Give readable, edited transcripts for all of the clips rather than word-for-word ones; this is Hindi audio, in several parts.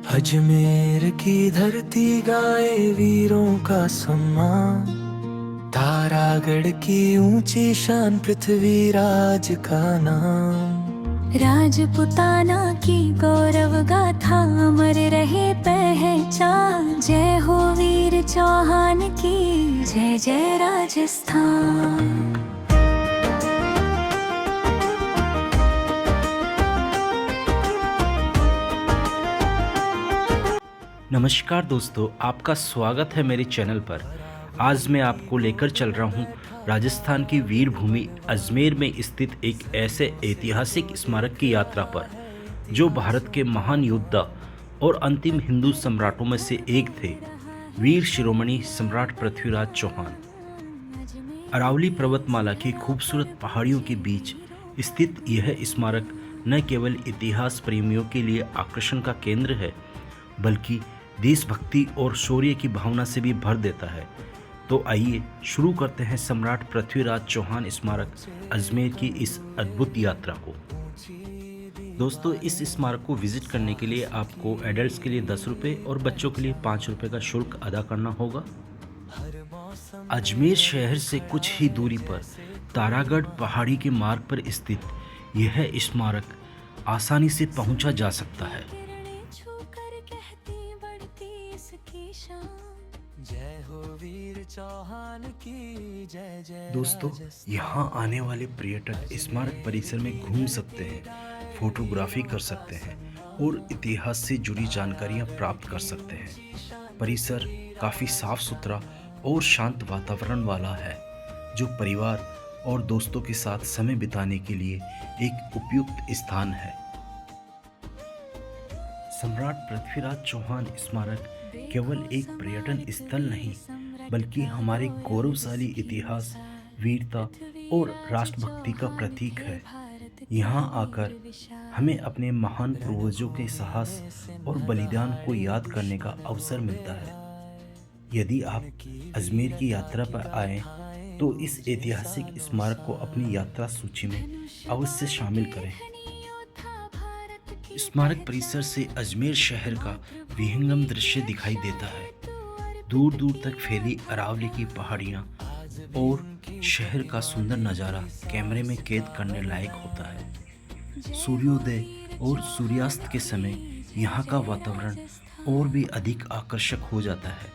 अजमेर की धरती गाए वीरों का सम्मान, तारागढ़ की ऊंची शान पृथ्वीराज का नाम। राजपुताना की गौरव गाथा अमर रहे पहचान। जय हो वीर चौहान की, जय जय राजस्थान। नमस्कार दोस्तों, आपका स्वागत है मेरे चैनल पर। आज मैं आपको लेकर चल रहा हूं राजस्थान की वीर भूमि अजमेर में स्थित एक ऐसे ऐतिहासिक स्मारक की यात्रा पर जो भारत के महान योद्धा और अंतिम हिंदू सम्राटों में से एक थे, वीर शिरोमणि सम्राट पृथ्वीराज चौहान। अरावली पर्वतमाला की खूबसूरत पहाड़ियों के बीच स्थित यह स्मारक न केवल इतिहास प्रेमियों के लिए आकर्षण का केंद्र है, बल्कि देशभक्ति और शौर्य की भावना से भी भर देता है। तो आइए शुरू करते हैं सम्राट पृथ्वीराज चौहान स्मारक अजमेर की इस अद्भुत यात्रा को। दोस्तों, इस स्मारक को विजिट करने के लिए आपको एडल्ट्स के लिए 10 रुपये और बच्चों के लिए 5 रुपये का शुल्क अदा करना होगा। अजमेर शहर से कुछ ही दूरी पर तारागढ़ पहाड़ी के मार्ग पर स्थित यह स्मारक आसानी से पहुंचा जा सकता है। जय हो वीर चौहान की, जय जय। दोस्तों, यहाँ आने वाले पर्यटक स्मारक परिसर में घूम सकते हैं, फोटोग्राफी कर सकते हैं और इतिहास से जुड़ी जानकारियाँ प्राप्त कर सकते हैं। परिसर काफ़ी साफ सुथरा और शांत वातावरण वाला है, जो परिवार और दोस्तों के साथ समय बिताने के लिए एक उपयुक्त स्थान है। सम्राट पृथ्वीराज चौहान स्मारक केवल एक पर्यटन स्थल नहीं, बल्कि हमारे गौरवशाली इतिहास, वीरता और राष्ट्रभक्ति का प्रतीक है। यहाँ आकर हमें अपने महान पूर्वजों के साहस और बलिदान को याद करने का अवसर मिलता है। यदि आप अजमेर की यात्रा पर आएं, तो इस ऐतिहासिक स्मारक को अपनी यात्रा सूची में अवश्य शामिल करें। स्मारक परिसर से अजमेर शहर का विहंगम दृश्य दिखाई देता है। दूर दूर तक फैली अरावली की पहाड़ियाँ और शहर का सुंदर नज़ारा कैमरे में कैद करने लायक होता है। सूर्योदय और सूर्यास्त के समय यहाँ का वातावरण और भी अधिक आकर्षक हो जाता है।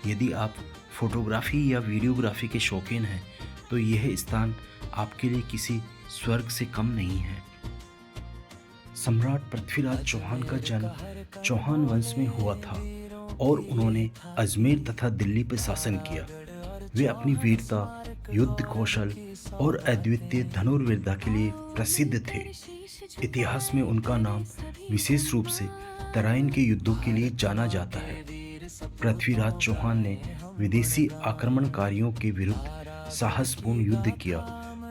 यदि आप फोटोग्राफी या वीडियोग्राफी के शौकीन हैं, तो यह स्थान आपके लिए किसी स्वर्ग से कम नहीं है। सम्राट पृथ्वीराज चौहान का जन्म चौहान वंश में हुआ था और उन्होंने अजमेर तथा दिल्ली पर शासन किया। वे अपनी वीरता, युद्ध कौशल और अद्वितीय धनुर्विद्या के लिए प्रसिद्ध थे। इतिहास में उनका नाम विशेष रूप से तराइन के युद्धों के लिए जाना जाता है। पृथ्वीराज चौहान ने विदेशी आक्रमणकारियों के विरुद्ध साहसपूर्ण युद्ध किया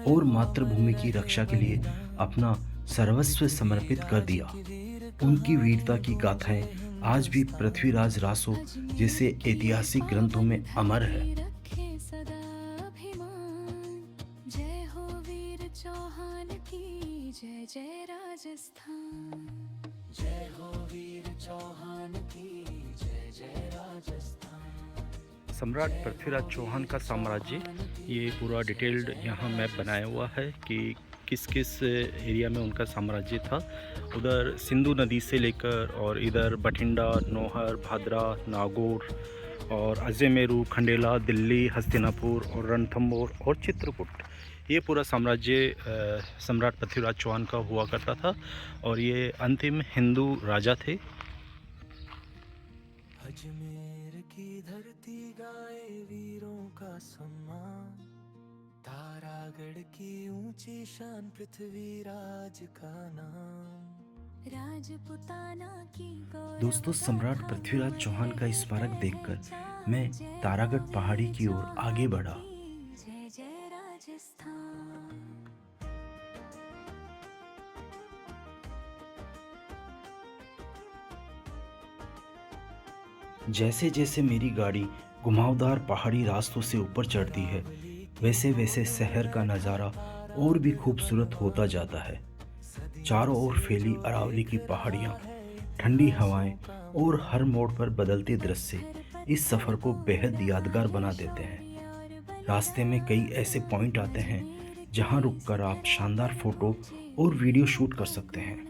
और मातृभूमि की रक्षा के लिए अपना सर्वस्व समर्पित कर दिया। उनकी वीरता की गाथाएं आज भी पृथ्वीराज रासो जैसे ऐतिहासिक ग्रंथों में अमर है। जय हो वीर चौहान की, जय जय राजस्थान। जय हो वीर चौहान की, जय जय राजस्थान। सम्राट पृथ्वीराज चौहान का साम्राज्य, ये पूरा डिटेल्ड यहाँ मैप बनाया हुआ है कि किस किस एरिया में उनका साम्राज्य था। उधर सिंधु नदी से लेकर और इधर बठिंडा, नौहर, भादरा, नागौर और अजमेरू, खंडेला, दिल्ली, हस्तिनापुर और रणथंभौर और चित्रकूट, ये पूरा साम्राज्य सम्राट पृथ्वीराज चौहान का हुआ करता था और ये अंतिम हिंदू राजा थे। अजमेर की धरती गाए वीरों का सम्मान, तारागढ़ की ऊंची शान पृथ्वीराज का नाम। राजपुताना की दोस्तों, सम्राट पृथ्वीराज चौहान का स्मारक देखकर मैं तारागढ़ पहाड़ी की ओर आगे बढ़ा। जय जय राजस्थान। जैसे जैसे मेरी गाड़ी घुमावदार पहाड़ी रास्तों से ऊपर चढ़ती है, वैसे वैसे शहर का नज़ारा और भी खूबसूरत होता जाता है। चारों ओर फैली अरावली की पहाड़ियाँ, ठंडी हवाएं और हर मोड़ पर बदलते दृश्य इस सफ़र को बेहद यादगार बना देते हैं। रास्ते में कई ऐसे पॉइंट आते हैं जहां रुककर आप शानदार फोटो और वीडियो शूट कर सकते हैं।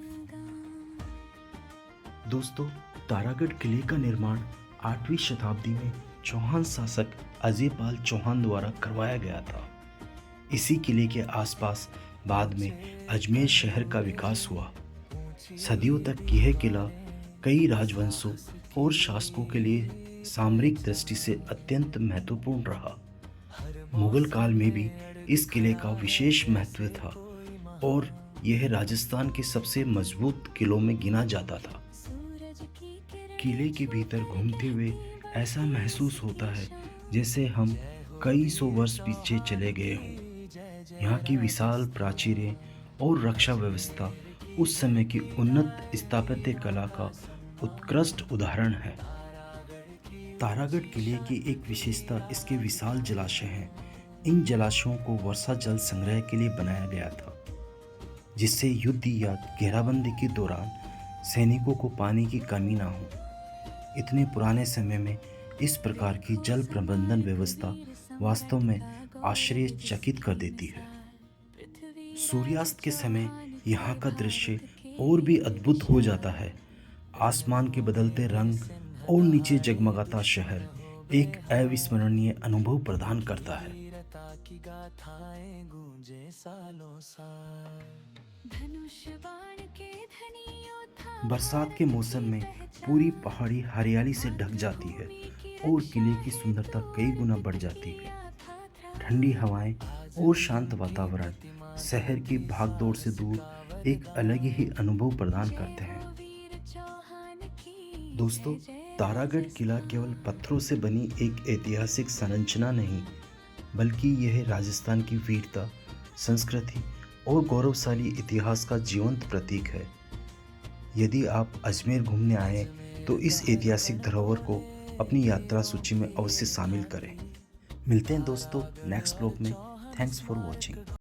दोस्तों, तारागढ़ किले का निर्माण 8वीं शताब्दी में चौहान शासक अजयपाल चौहान द्वारा करवाया गया था। इसी किले के आसपास बाद में अजमेर शहर का विकास हुआ। सदियों तक यह किला कई राजवंशों और शासकों के लिए सामरिक दृष्टि से अत्यंत महत्वपूर्ण रहा। मुगल काल में भी इस किले का विशेष महत्व था और यह राजस्थान के सबसे मजबूत किलों में गिना जाता था। किले के भीतर घूमते हुए ऐसा महसूस होता है जैसे हम कई सौ वर्ष पीछे चले गए हों। यहाँ की विशाल प्राचीरें और रक्षा व्यवस्था उस समय की उन्नत स्थापत्य कला का उत्कृष्ट उदाहरण है। तारागढ़ किले की एक विशेषता इसके विशाल जलाशय हैं। इन जलाशयों को वर्षा जल संग्रह के लिए बनाया गया था, जिससे युद्ध या घेराबंदी के दौरान सैनिकों को पानी की कमी ना हो। इतने पुराने समय में इस प्रकार की जल प्रबंधन व्यवस्था वास्तव में आश्चर्यचकित कर देती है। सूर्यास्त के समय यहाँ का दृश्य और भी अद्भुत हो जाता है। आसमान के बदलते रंग और नीचे जगमगाता शहर एक अविस्मरणीय अनुभव प्रदान करता है। की गाथाएं गूंजे सालों साल। धनुष बाण के धनी योद्धा बरसात के मौसम में पूरी पहाड़ी हरियाली से ढक जाती है और किले की सुंदरता कई गुना बढ़ जाती है। ठंडी हवाएं और शांत वातावरण शहर की भागदौड़ से दूर एक अलग ही अनुभव प्रदान करते हैं। दोस्तों, तारागढ़ किला केवल पत्थरों से बनी एक ऐतिहासिक संरचना नहीं, बल्कि यह राजस्थान की वीरता, संस्कृति और गौरवशाली इतिहास का जीवंत प्रतीक है। यदि आप अजमेर घूमने आए तो इस ऐतिहासिक धरोहर को अपनी यात्रा सूची में अवश्य शामिल करें। मिलते हैं दोस्तों नेक्स्ट ब्लॉग में। Thanks for watching.